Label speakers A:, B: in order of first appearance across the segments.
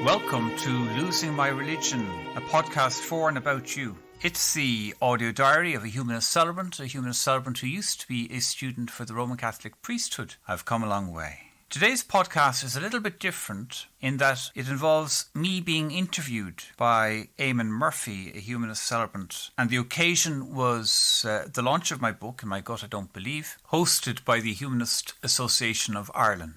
A: Welcome to Losing My Religion, a podcast for and about you. It's the audio diary of a humanist celebrant who used to be a student for the Roman Catholic priesthood. I've come a long way. Today's podcast is a little bit different in that it involves me being interviewed by Eamon Murphy, a humanist celebrant, and the occasion was the launch of my book, In My Gut I Don't Believe, hosted by the Humanist Association of Ireland.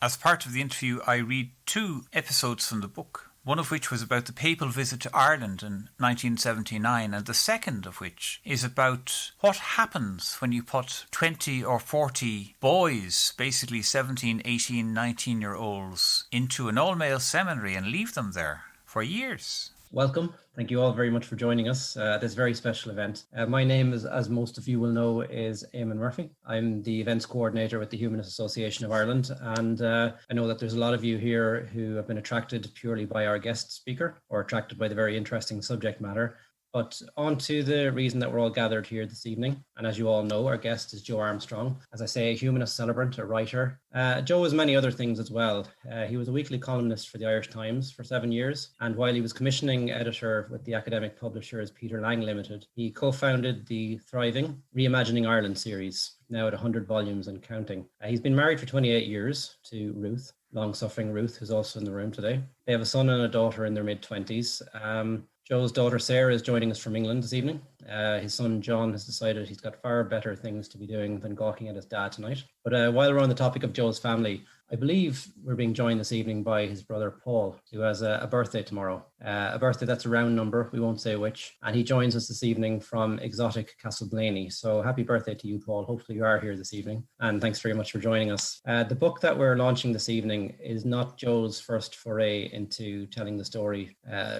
A: As part of the interview, I read 2 episodes from the book, one of which was about the papal visit to Ireland in 1979, and the second of which is about what happens when you put 20 or 40 boys, basically 17, 18, 19-year-olds, into an all-male seminary and leave them there for years.
B: Welcome. Thank you all very much for joining us at this very special event. My name, as most of you will know, is Eamon Murphy. I'm the events coordinator with the Humanist Association of Ireland, and I know that there's a lot of you here who have been attracted purely by our guest speaker or attracted by the very interesting subject matter. But on to the reason that we're all gathered here this evening. And as you all know, our guest is Joe Armstrong. As I say, a humanist celebrant, a writer. Joe is many other things as well. He was a weekly columnist for the Irish Times for 7 years. And while he was commissioning editor with the academic publishers Peter Lang Limited, he co-founded the thriving Reimagining Ireland series, now at 100 volumes and counting. He's been married for 28 years to Ruth, long-suffering Ruth, who's also in the room today. They have a son and a daughter in their mid-20s. Joe's daughter Sarah is joining us from England this evening. His son John has decided he's got far better things to be doing than gawking at his dad tonight. But while we're on the topic of Joe's family, I believe we're being joined this evening by his brother Paul, who has a birthday tomorrow. A birthday that's a round number, we won't say which. And he joins us this evening from exotic Castleblaney. So happy birthday to you, Paul. Hopefully you are here this evening. And thanks very much for joining us. The book that we're launching this evening is not Joe's first foray into telling the story,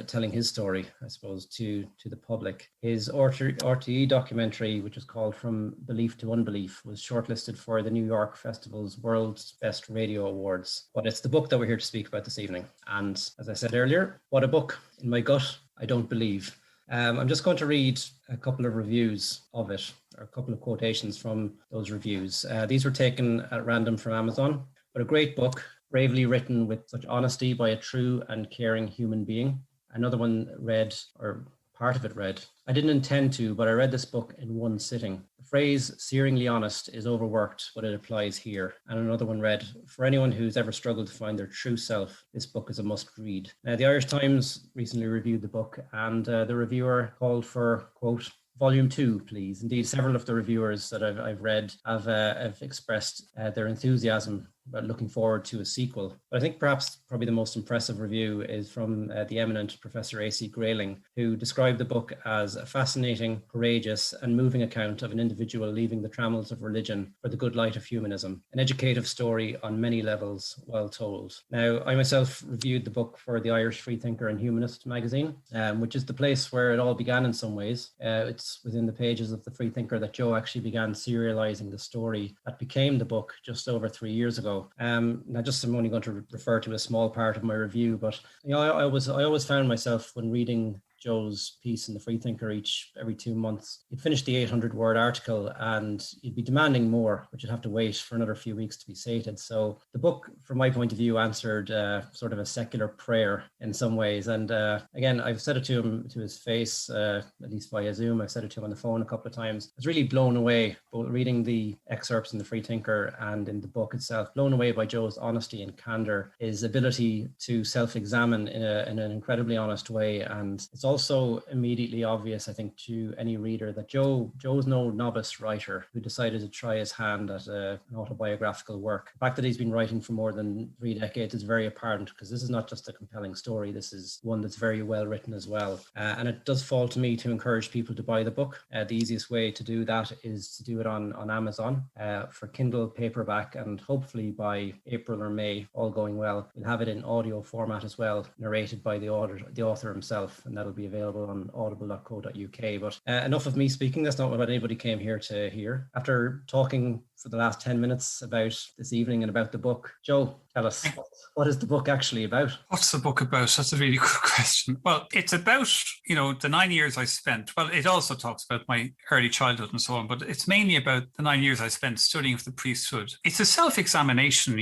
B: telling his story, I suppose, to the public. His RTE documentary, which is called From Belief to Unbelief, was shortlisted for the New York Festival's World's Best Radio Awards. But it's the book that we're here to speak about this evening. And as I said earlier, what a book. In my gut, I don't believe. I'm just going to read a couple of reviews of it, or a couple of quotations from those reviews. These were taken at random from Amazon, but a great book, bravely written with such honesty by a true and caring human being. Another one read, or part of it read, I didn't intend to, but I read this book in one sitting. The phrase searingly honest is overworked, but it applies here. And another one read, for anyone who's ever struggled to find their true self, this book is a must read. The Irish Times recently reviewed the book, and the reviewer called for, quote, Volume 2, please. Indeed, several of the reviewers that I've read have expressed their enthusiasm about looking forward to a sequel. But I think probably the most impressive review is from the eminent Professor A.C. Grayling, who described the book as a fascinating, courageous and moving account of an individual leaving the trammels of religion for the good light of humanism. An educative story on many levels, well told. Now, I myself reviewed the book for the Irish Freethinker and Humanist magazine, which is the place where it all began in some ways. It's within the pages of the Freethinker that Joe actually began serializing the story that became the book just over 3 years ago. Now, I'm only going to refer to a small part of my review, but I always found myself when reading Joe's piece in the Freethinker every 2 months, you'd finish the 800-word article and you'd be demanding more, but you'd have to wait for another few weeks to be sated. So the book, from my point of view, answered sort of a secular prayer in some ways. And again, I've said it to him to his face, at least via Zoom. I've said it to him on the phone a couple of times. I was really blown away, both reading the excerpts in the Freethinker and in the book itself, blown away by Joe's honesty and candor, his ability to self-examine in an incredibly honest way. And it's also immediately obvious, I think, to any reader that Joe's no novice writer who decided to try his hand at an autobiographical work. The fact that he's been writing for more than 3 decades is very apparent, because this is not just a compelling story. This is one that's very well written as well. And it does fall to me to encourage people to buy the book. The easiest way to do that is to do it on Amazon for Kindle paperback, and hopefully by April or May, all going well, we'll have it in audio format as well, narrated by the author himself, and that'll be be available on audible.co.uk. But enough of me speaking. That's not what anybody came here to hear. After talking for the last 10 minutes about this evening and about the book, Joe, tell us, what is the book actually about?
A: What's the book about? That's a really good question. Well, it's about, the 9 years I spent. Well, it also talks about my early childhood and so on, but it's mainly about the 9 years I spent studying for the priesthood. It's a self-examination.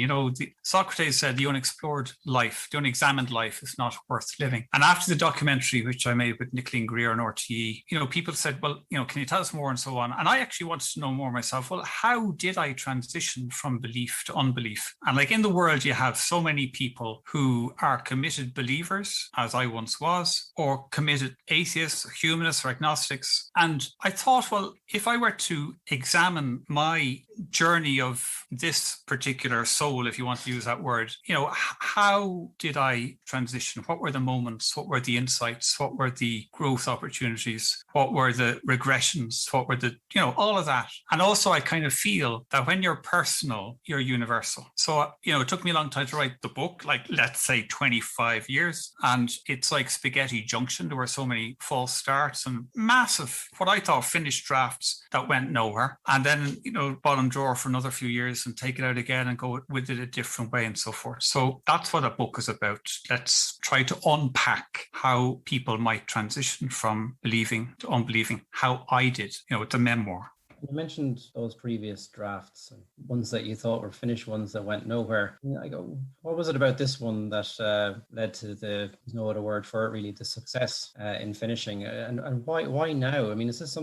A: Socrates said the unexplored life, the unexamined life is not worth living. And after the documentary, which I made with Nicola Greer on RTE, people said, well, can you tell us more and so on? And I actually wanted to know more myself. Well, how did I transition from belief to unbelief? And like in the world, you have so many people who are committed believers, as I once was, or committed atheists, or humanists, or agnostics. And I thought, well, if I were to examine my journey of this particular soul, if you want to use that word, how did I transition? What were the moments? What were the insights? What were the growth opportunities? What were the regressions? What were the, all of that. And also I kind of feel that when you're personal, you're universal. So, it took me a long time to write the book, like let's say 25 years. And it's like spaghetti junction. There were so many false starts and massive, what I thought finished drafts that went nowhere. And then, bottom drawer for another few years and take it out again and go with it a different way and so forth. So that's what a book is about. Let's try to unpack how people might transition from believing to unbelieving, how I did, with the memoir.
B: You mentioned those previous drafts, ones that you thought were finished, ones that went nowhere. I go, what was it about this one that led to there's no other word for it really, the success in finishing? And why now? I mean, is this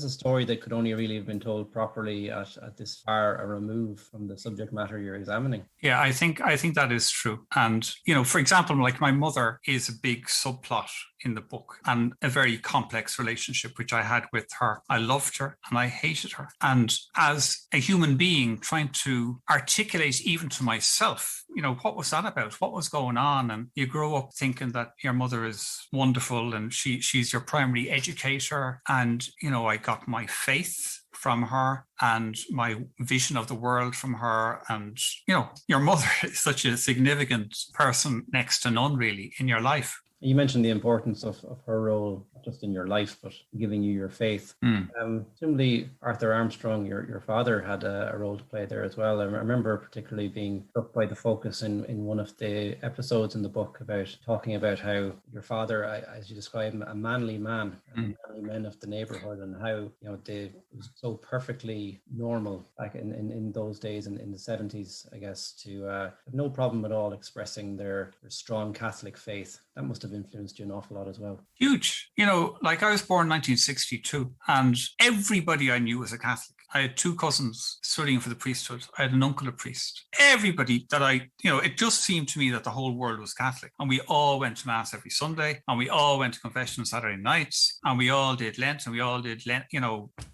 B: a story that could only really have been told properly at this far a remove from the subject matter you're examining?
A: Yeah, I think that is true. And, for example, like my mother is a big subplot in the book and a very complex relationship, which I had with her. I loved her and I hated her. And as a human being trying to articulate even to myself, what was that about? What was going on? And you grow up thinking that your mother is wonderful and she's your primary educator. And, I got my faith from her and my vision of the world from her. And, your mother is such a significant person, next to none really, in your life.
B: You mentioned the importance of her role, not just in your life, but giving you your faith. Similarly, Arthur Armstrong, your father, had a role to play there as well. I remember particularly being struck by the focus in one of the episodes in the book about talking about how your father, as you describe him, a manly man, the manly men of the neighborhood, and how it was so perfectly normal back in those days, in the 70s, I guess, to have no problem at all expressing their strong Catholic faith. That must have influenced you an awful lot as well.
A: Huge. Like I was born in 1962 and everybody I knew was a Catholic. I had two cousins studying for the priesthood. I had an uncle, a priest. Everybody that it just seemed to me that the whole world was Catholic. And we all went to Mass every Sunday and we all went to confession on Saturday nights and we all did Lent and we all did Lent,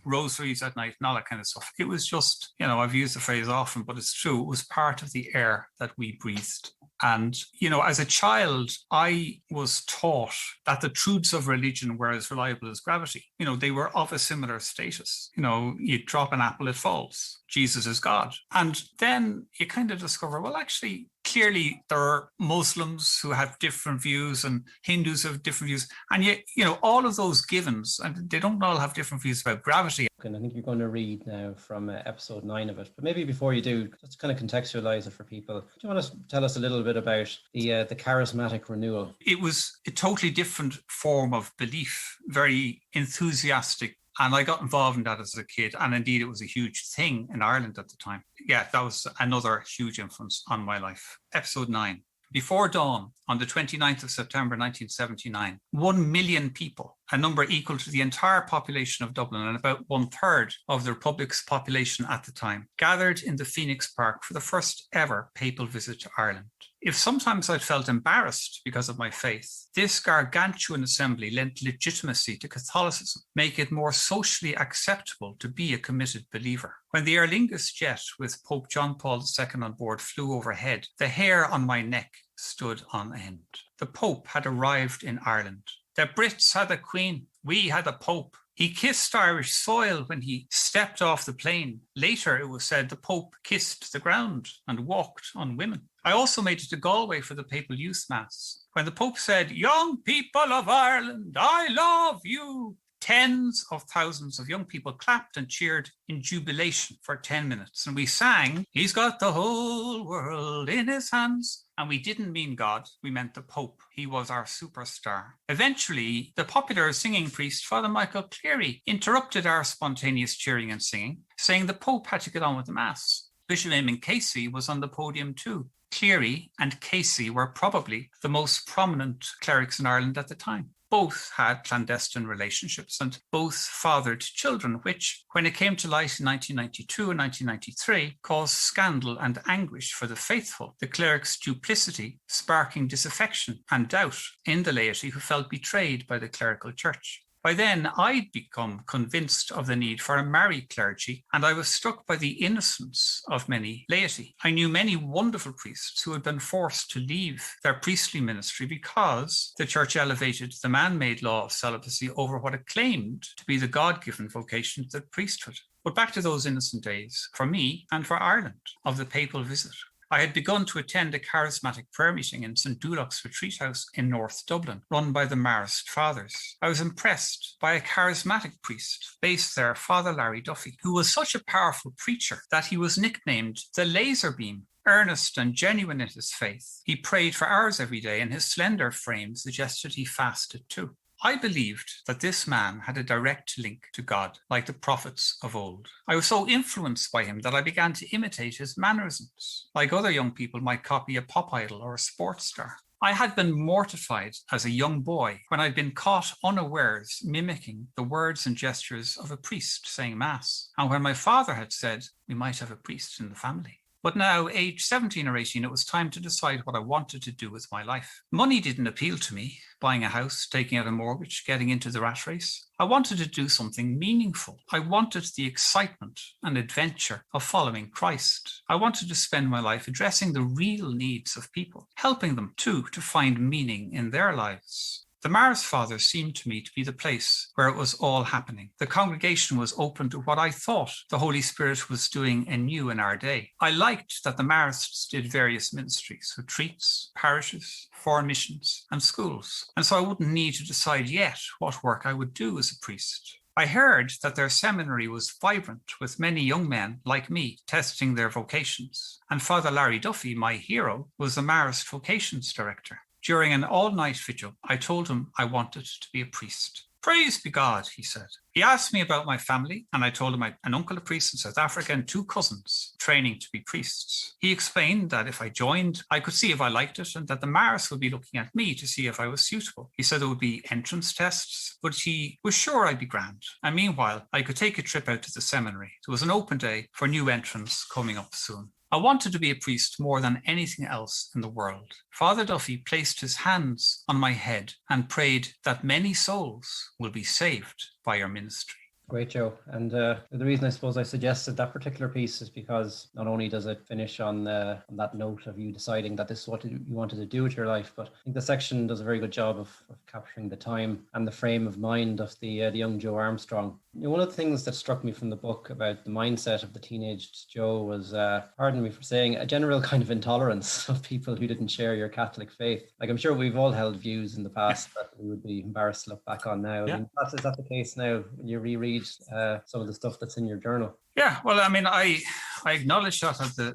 A: rosaries at night and all that kind of stuff. It was just, I've used the phrase often, but it's true. It was part of the air that we breathed. And, as a child, I was taught that the truths of religion were as reliable as gravity. They were of a similar status. You drop an apple, it falls. Jesus is God. And then you kind of discover, well, actually, clearly there are Muslims who have different views and Hindus have different views. And yet, all of those givens, and they don't all have different views about gravity.
B: And I think you're going to read now from episode 9 of it. But maybe before you do, just to kind of contextualize it for people, do you want to tell us a little bit about the charismatic renewal?
A: It was a totally different form of belief, very enthusiastic. And I got involved in that as a kid. And indeed, it was a huge thing in Ireland at the time. Yeah, that was another huge influence on my life. Episode 9. Before dawn, on the 29th of September 1979, 1 million people, a number equal to the entire population of Dublin and about 1/3 of the Republic's population at the time, gathered in the Phoenix Park for the first ever papal visit to Ireland. If sometimes I felt embarrassed because of my faith, this gargantuan assembly lent legitimacy to Catholicism, make it more socially acceptable to be a committed believer. When the Aer Lingus jet with Pope John Paul II on board flew overhead, the hair on my neck stood on end. The Pope had arrived in Ireland. The Brits had a queen. We had a Pope. He kissed Irish soil when he stepped off the plane. Later, it was said the Pope kissed the ground and walked on women. I also made it to Galway for the Papal Youth Mass. When the Pope said, "Young people of Ireland, I love you," tens of thousands of young people clapped and cheered in jubilation for 10 minutes. And we sang, "He's got the whole world in his hands." And we didn't mean God, we meant the Pope. He was our superstar. Eventually, the popular singing priest, Father Michael Cleary, interrupted our spontaneous cheering and singing, saying the Pope had to get on with the Mass. Bishop Eamon Casey was on the podium too. Cleary and Casey were probably the most prominent clerics in Ireland at the time. Both had clandestine relationships and both fathered children, which, when it came to light in 1992 and 1993, caused scandal and anguish for the faithful, the clerics' duplicity sparking disaffection and doubt in the laity who felt betrayed by the clerical church. By then, I'd become convinced of the need for a married clergy, and I was struck by the innocence of many laity. I knew many wonderful priests who had been forced to leave their priestly ministry because the church elevated the man-made law of celibacy over what it claimed to be the God-given vocation of the priesthood. But back to those innocent days, for me and for Ireland, of the papal visit. I had begun to attend a charismatic prayer meeting in St. Duloc's Retreat House in North Dublin, run by the Marist Fathers. I was impressed by a charismatic priest based there, Father Larry Duffy, who was such a powerful preacher that he was nicknamed the Laser Beam. Earnest and genuine in his faith, he prayed for hours every day, and his slender frame suggested he fasted too. I believed that this man had a direct link to God, like the prophets of old. I was so influenced by him that I began to imitate his mannerisms, like other young people might copy a pop idol or a sports star. I had been mortified as a young boy when I'd been caught unawares mimicking the words and gestures of a priest saying Mass, and when my father had said, "We might have a priest in the family." But now, age 17 or 18, it was time to decide what I wanted to do with my life. Money didn't appeal to me. Buying a house, taking out a mortgage, getting into the rat race. I wanted to do something meaningful. I wanted the excitement and adventure of following Christ. I wanted to spend my life addressing the real needs of people, helping them too to find meaning in their lives. The Marist Fathers seemed to me to be the place where it was all happening. The congregation was open to what I thought the Holy Spirit was doing anew in our day. I liked that the Marists did various ministries, retreats, parishes, foreign missions, and schools. And so I wouldn't need to decide yet what work I would do as a priest. I heard that their seminary was vibrant with many young men like me testing their vocations. And Father Larry Duffy, my hero, was the Marist Vocations Director. During an all-night vigil, I told him I wanted to be a priest. "Praise be God," he said. He asked me about my family, and I told him I had an uncle a priest in South Africa and 2 cousins training to be priests. He explained that if I joined, I could see if I liked it, and that the Maris would be looking at me to see if I was suitable. He said there would be entrance tests, but he was sure I'd be grand. And meanwhile, I could take a trip out to the seminary. It was an open day for new entrants coming up soon. I wanted to be a priest more than anything else in the world. Father Duffy placed his hands on my head and prayed that many souls will be saved by your ministry.
B: Great, Joe. And the reason I suppose I suggested that particular piece is because not only does it finish on that note of you deciding that this is what you wanted to do with your life, but I think the section does a very good job of capturing the time and the frame of mind of the young Joe Armstrong. You know, one of the things that struck me from the book about the mindset of the teenage Joe was, pardon me for saying, a general kind of intolerance of people who didn't share your Catholic faith. Like, I'm sure we've all held views in the past that we would be embarrassed to look back on now.
A: Yeah.
B: I mean, is that the case now when you reread some of the stuff that's in your journal?
A: Yeah, well, I mean, I acknowledge that at the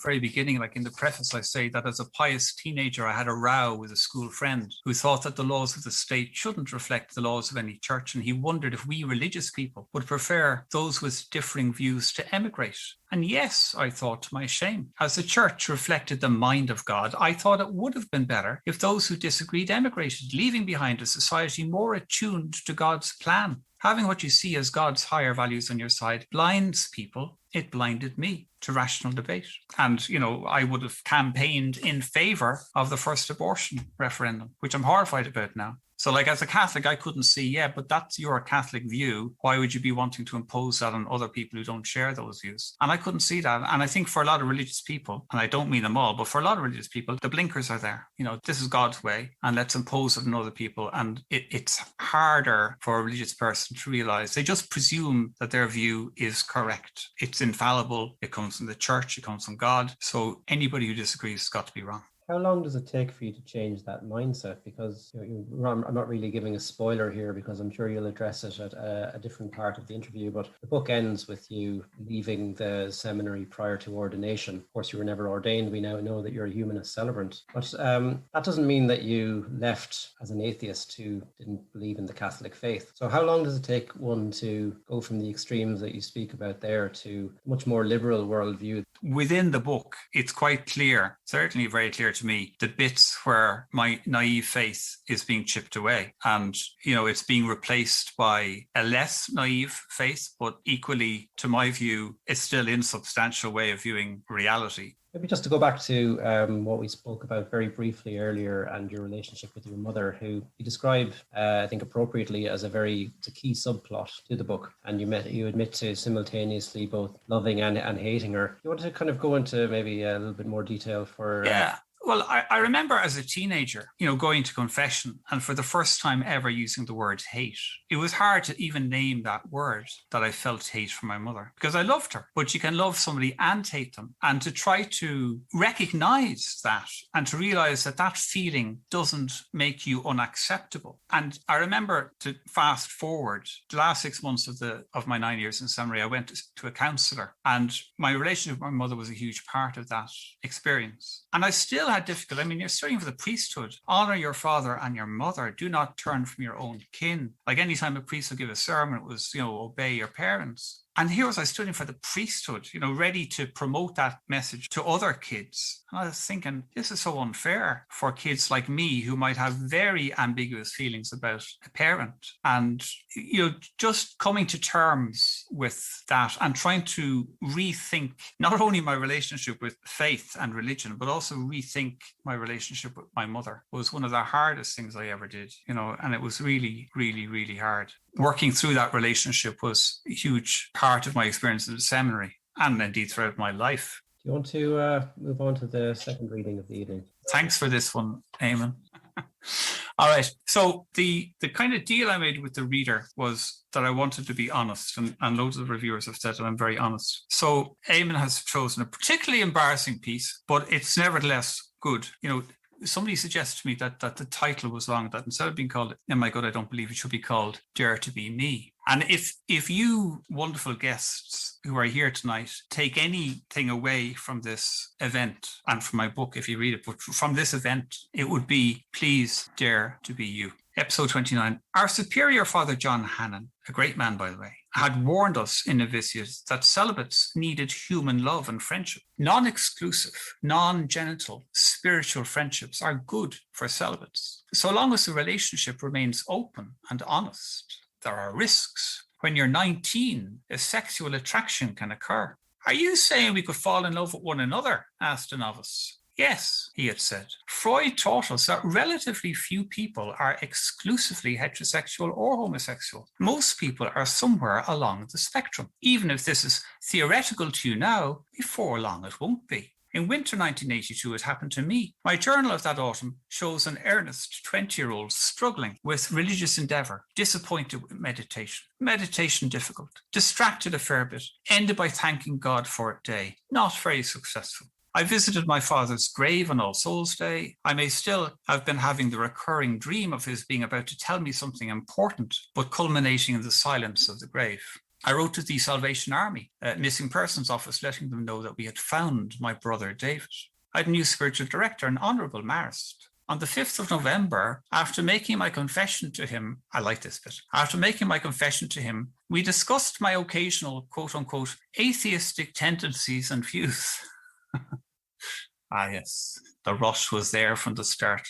A: very beginning. Like in the preface, I say that as a pious teenager, I had a row with a school friend who thought that the laws of the state shouldn't reflect the laws of any church. And he wondered if we religious people would prefer those with differing views to emigrate. And yes, I thought to my shame, as the church reflected the mind of God, I thought it would have been better if those who disagreed emigrated, leaving behind a society more attuned to God's plan. Having what you see as God's higher values on your side blinds people. It blinded me to rational debate. And, you know, I would have campaigned in favor of the first abortion referendum, which I'm horrified about now. So like as a Catholic, I couldn't see, yeah, but that's your Catholic view. Why would you be wanting to impose that on other people who don't share those views? And I couldn't see that. And I think for a lot of religious people, and I don't mean them all, but for a lot of religious people, the blinkers are there. This is God's way and let's impose it on other people. And it's harder for a religious person to realize they just presume that their view is correct. It's infallible. It comes from the church. It comes from God. So anybody who disagrees has got to be wrong.
B: How long does it take for you to change that mindset? Because I'm not really giving a spoiler here because I'm sure you'll address it at a different part of the interview, but the book ends with you leaving the seminary prior to ordination. Of course, you were never ordained. We now know that you're a humanist celebrant. But that doesn't mean that you left as an atheist who didn't believe in the Catholic faith. So how long does it take one to go from the extremes that you speak about there to a much more liberal worldview?
A: Within the book, it's quite clear, certainly very clear to me, the bits where my naive faith is being chipped away and, it's being replaced by a less naive faith, but equally, to my view, it's still insubstantial way of viewing reality.
B: Maybe just to go back to what we spoke about very briefly earlier and your relationship with your mother, who you describe, I think appropriately, as a key subplot to the book. And you admit to simultaneously both loving and hating her. You want to kind of go into maybe a little bit more detail for...
A: Yeah. Well, I remember as a teenager, going to confession and for the first time ever using the word hate. It was hard to even name that word, that I felt hate for my mother, because I loved her. But you can love somebody and hate them. And to try to recognize that and to realize that that feeling doesn't make you unacceptable. And I remember, to fast forward, the last 6 months of my 9 years in seminary, I went to a counsellor, and my relationship with my mother was a huge part of that experience. And I still had difficult. I mean, you're studying for the priesthood. Honor your father and your mother. Do not turn from your own kin. Like anytime a priest would give a sermon, it was, obey your parents. And here was I studying for the priesthood, ready to promote that message to other kids. And I was thinking, this is so unfair for kids like me who might have very ambiguous feelings about a parent. And, just coming to terms with that and trying to rethink not only my relationship with faith and religion, but also rethink my relationship with my mother was one of the hardest things I ever did, and it was really, really, really hard. Working through that relationship was a huge part of my experience in the seminary and indeed throughout my life.
B: Do you want to move on to the second reading of the evening?
A: Thanks for this one, Eamon. All right. So the kind of deal I made with the reader was that I wanted to be honest, and loads of reviewers have said that I'm very honest. So Eamon has chosen a particularly embarrassing piece, but it's nevertheless good. Somebody suggested to me that the title was wrong, that instead of being called, "Oh my God, I don't believe," it should be called "Dare to Be Me." And if you wonderful guests who are here tonight take anything away from this event and from my book, if you read it, but from this event, it would be, please dare to be you. Episode 29. Our superior Father John Hannon, a great man, by the way, had warned us in novitiate that celibates needed human love and friendship. Non-exclusive, non-genital, spiritual friendships are good for celibates, so long as the relationship remains open and honest. There are risks. When you're 19, a sexual attraction can occur. Are you saying we could fall in love with one another? Asked a novice. Yes, he had said. Freud taught us that relatively few people are exclusively heterosexual or homosexual. Most people are somewhere along the spectrum. Even if this is theoretical to you now, before long it won't be. In winter 1982, it happened to me. My journal of that autumn shows an earnest 20-year-old struggling with religious endeavour, disappointed with meditation difficult, distracted a fair bit, ended by thanking God for a day, not very successful. I visited my father's grave on All Souls' Day. I may still have been having the recurring dream of his being about to tell me something important, but culminating in the silence of the grave. I wrote to the Salvation Army Missing Persons Office, letting them know that we had found my brother David. I had a new spiritual director, an Honourable Marist. On the 5th of November, after making my confession to him, I like this bit, after making my confession to him, we discussed my occasional, quote-unquote, atheistic tendencies and views. Yes, the rush was there from the start.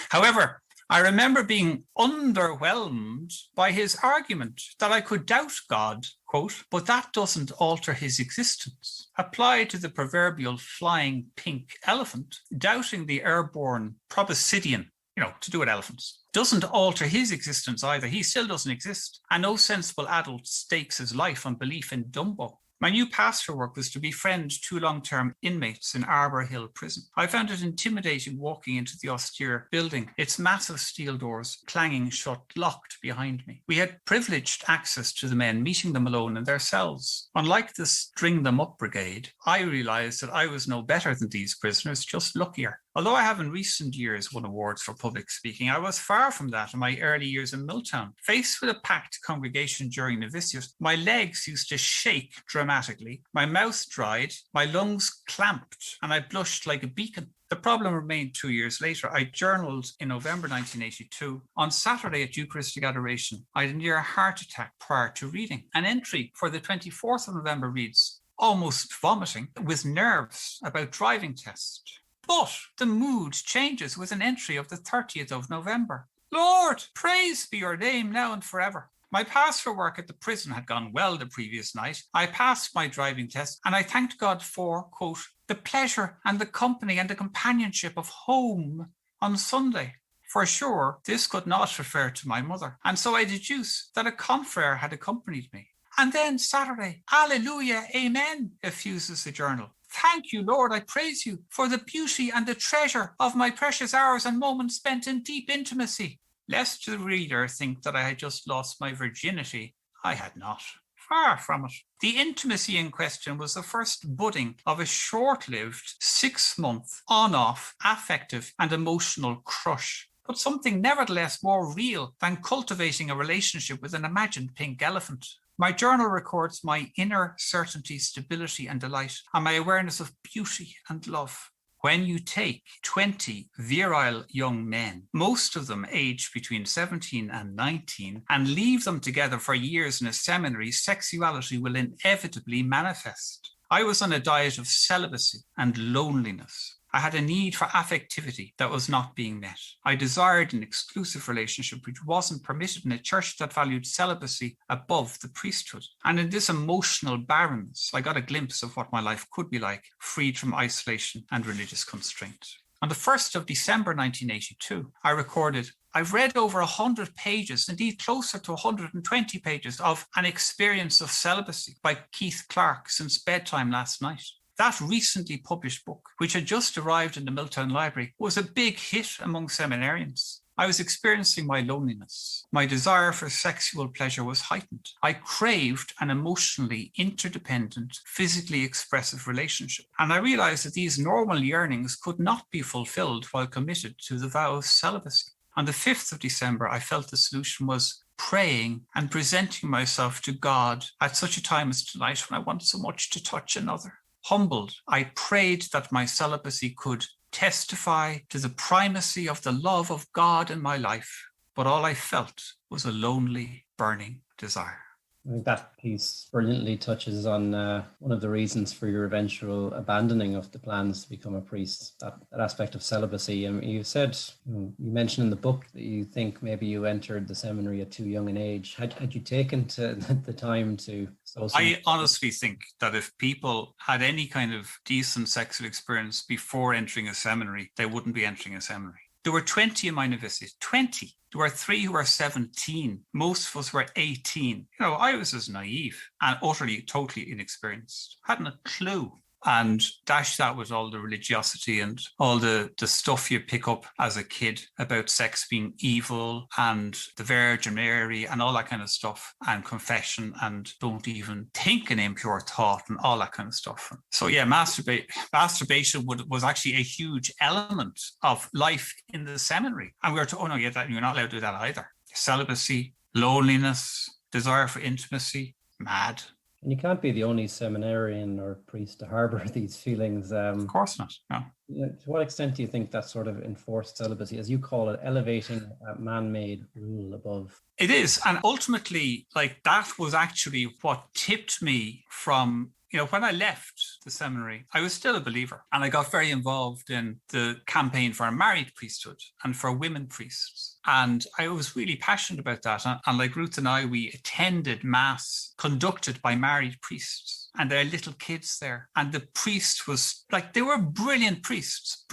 A: However, I remember being underwhelmed by his argument that I could doubt God, quote, but that doesn't alter his existence. Applied to the proverbial flying pink elephant, doubting the airborne proboscidean to do with elephants. Doesn't alter his existence either. He still doesn't exist. And no sensible adult stakes his life on belief in Dumbo. My new pastoral work was to befriend 2 long-term inmates in Arbor Hill Prison. I found it intimidating walking into the austere building, its massive steel doors clanging shut, locked behind me. We had privileged access to the men, meeting them alone in their cells. Unlike the String Them Up Brigade, I realised that I was no better than these prisoners, just luckier. Although I have in recent years won awards for public speaking, I was far from that in my early years in Milltown. Faced with a packed congregation during novitiate, my legs used to shake dramatically, my mouth dried, my lungs clamped, and I blushed like a beacon. The problem remained 2 years later. I journaled in November 1982. On Saturday at Eucharistic Adoration, I had a near heart attack prior to reading. An entry for the 24th of November reads, almost vomiting, with nerves about driving test. But the mood changes with an entry of the 30th of November. Lord, praise be your name now and forever. My pastoral work at the prison had gone well the previous night. I passed my driving test and I thanked God for, quote, the pleasure and the company and the companionship of home on Sunday. For sure, this could not refer to my mother. And so I deduce that a confrere had accompanied me. And then Saturday, Alleluia, Amen, effuses the journal. Thank you, Lord, I praise you for the beauty and the treasure of my precious hours and moments spent in deep intimacy. Lest the reader think that I had just lost my virginity, I had not. Far from it. The intimacy in question was the first budding of a short-lived 6-month on-off affective and emotional crush, but something nevertheless more real than cultivating a relationship with an imagined pink elephant. My journal records my inner certainty, stability, and delight, and my awareness of beauty and love. When you take 20 virile young men, most of them aged between 17 and 19, and leave them together for years in a seminary, sexuality will inevitably manifest. I was on a diet of celibacy and loneliness. I had a need for affectivity that was not being met. I desired an exclusive relationship which wasn't permitted in a church that valued celibacy above the priesthood. And in this emotional barrenness, I got a glimpse of what my life could be like, freed from isolation and religious constraint. On the 1st of December 1982, I recorded, I've read over 100 pages, indeed closer to 120 pages, of An Experience of Celibacy by Keith Clark since bedtime last night. That recently published book, which had just arrived in the Milltown Library, was a big hit among seminarians. I was experiencing my loneliness. My desire for sexual pleasure was heightened. I craved an emotionally interdependent, physically expressive relationship. And I realized that these normal yearnings could not be fulfilled while committed to the vow of celibacy. On the 5th of December, I felt the solution was praying and presenting myself to God at such a time as tonight when I want so much to touch another. Humbled, I prayed that my celibacy could testify to the primacy of the love of God in my life, but all I felt was a lonely, burning desire.
B: I think that piece brilliantly touches on one of the reasons for your eventual abandoning of the plans to become a priest, that aspect of celibacy. You said, you mentioned in the book that you think maybe you entered the seminary at too young an age. Had you taken the time to...
A: I honestly think that if people had any kind of decent sexual experience before entering a seminary, they wouldn't be entering a seminary. There were 20 in my novitiate, 20. There were 3 who were 17. Most of us were 18. I was as naive and utterly, totally inexperienced. Hadn't a clue. And dash that with all the religiosity and all the stuff you pick up as a kid about sex being evil and the Virgin Mary and all that kind of stuff, and confession and don't even think an impure thought and all that kind of stuff. So yeah, masturbation was actually a huge element of life in the seminary. And we were told, you're not allowed to do that either. Celibacy, loneliness, desire for intimacy, mad.
B: And you can't be the only seminarian or priest to harbour these feelings.
A: Of course not, no.
B: To what extent do you think that sort of enforced celibacy, as you call it, elevating a man-made rule above?
A: It is. And ultimately, that was actually what tipped me from... when I left the seminary, I was still a believer, and I got very involved in the campaign for a married priesthood and for women priests. And I was really passionate about that. And like Ruth and I, we attended mass conducted by married priests. and there are little kids there. And the priest was like, they were brilliant priests,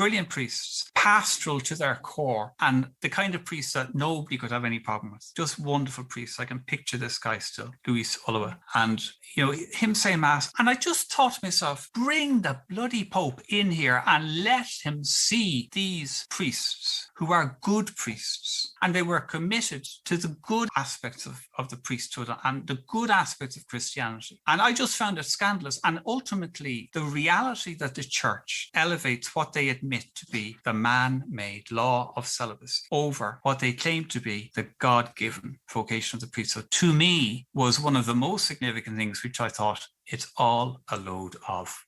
A: pastoral to their core, and the kind of priests that nobody could have any problem with. Just wonderful priests. I can picture this guy still, Louis Oliver, and him saying mass. And I just thought to myself, bring the bloody Pope in here and let him see these priests who are good priests, and they were committed to the good aspects of the priesthood and the good aspects of Christianity. And I just found it scandalous. And ultimately, the reality that the church elevates what they admit to be the man-made law of celibacy over what they claim to be the God-given vocation of the priesthood, to me, was one of the most significant things, which I thought it's all a load of.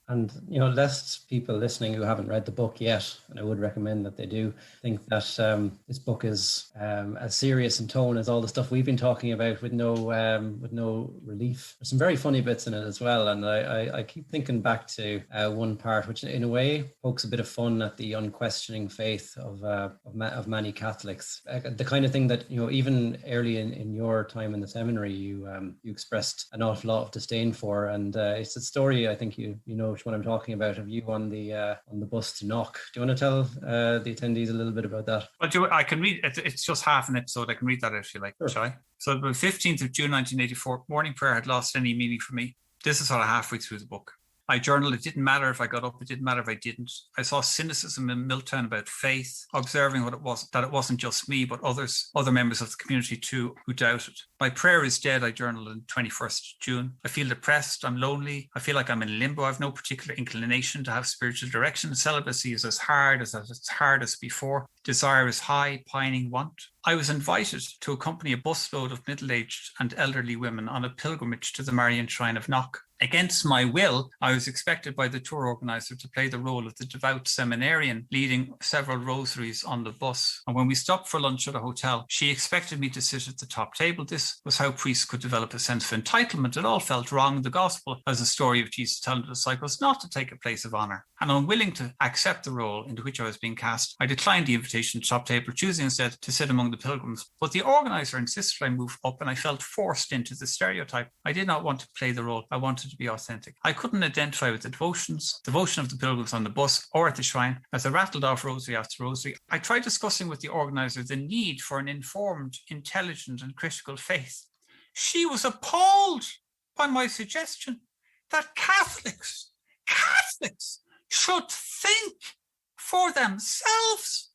B: And, lest people listening who haven't read the book yet, and I would recommend that they do, think that this book is as serious in tone as all the stuff we've been talking about, with no relief. There's some very funny bits in it as well. And I keep thinking back to one part, which in a way pokes a bit of fun at the unquestioning faith of many Catholics. The kind of thing that, even early in your time in the seminary, you expressed an awful lot of disdain for. And it's a story, I think you know what I'm talking about, of you on the bus to Knock. Do you want to tell the attendees a little bit about that?
A: Well, I can read it. It's just half an episode. I can read that if you like. Sure. Shall I? So the 15th of June 1984, morning prayer had lost any meaning for me. This is sort of halfway through the book. I journaled. It didn't matter if I got up. It didn't matter if I didn't. I saw cynicism in Milltown about faith, observing what it was, that it wasn't just me, but other members of the community too, who doubted. My prayer is dead, I journaled on 21st June. I feel depressed. I'm lonely. I feel like I'm in limbo. I have no particular inclination to have spiritual direction. Celibacy is as hard as before. Desire is high, pining want. I was invited to accompany a busload of middle-aged and elderly women on a pilgrimage to the Marian Shrine of Knock. Against my will, I was expected by the tour organizer to play the role of the devout seminarian, leading several rosaries on the bus. And when we stopped for lunch at a hotel, she expected me to sit at the top table. This was how priests could develop a sense of entitlement. It all felt wrong. The gospel, as a story of Jesus telling the disciples not to take a place of honor. And unwilling to accept the role into which I was being cast, I declined the invitation to the top table, choosing instead to sit among the pilgrims. But the organizer insisted I move up, and I felt forced into the stereotype. I did not want to play the role. I wanted to be authentic. I couldn't identify with the devotion of the pilgrims on the bus or at the shrine. As I rattled off rosary after rosary, I tried discussing with the organizer the need for an informed, intelligent and critical faith. She was appalled by my suggestion that Catholics should think for themselves.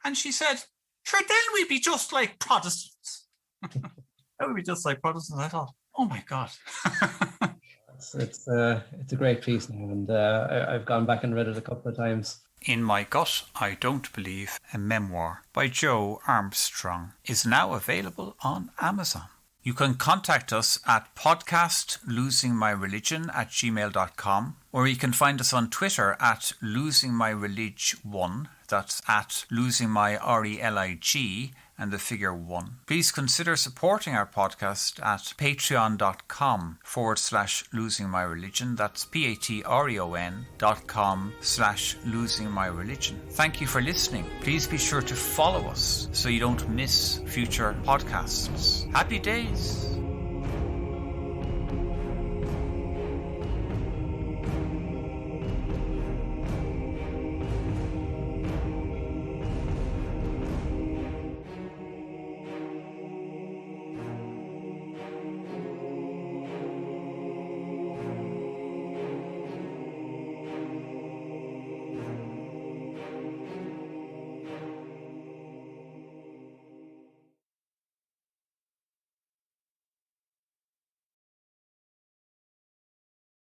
A: And she said, sure, then we'd be just like Protestants. That would be just like Protestants. I thought, oh my God.
B: It's a great piece now, and I've gone back and read it a couple of times.
A: In My Gut, I Don't Believe, a memoir by Joe Armstrong, is now available on Amazon. You can contact us at podcastlosingmyreligion@gmail.com, or you can find us on Twitter at losingmyrelig1. That's at losingmyrelig and the figure 1. Please consider supporting our podcast at patreon.com/losingmyreligion. That's patreon.com/losingmyreligion. Thank you for listening. Please be sure to follow us so you don't miss future podcasts. Happy days.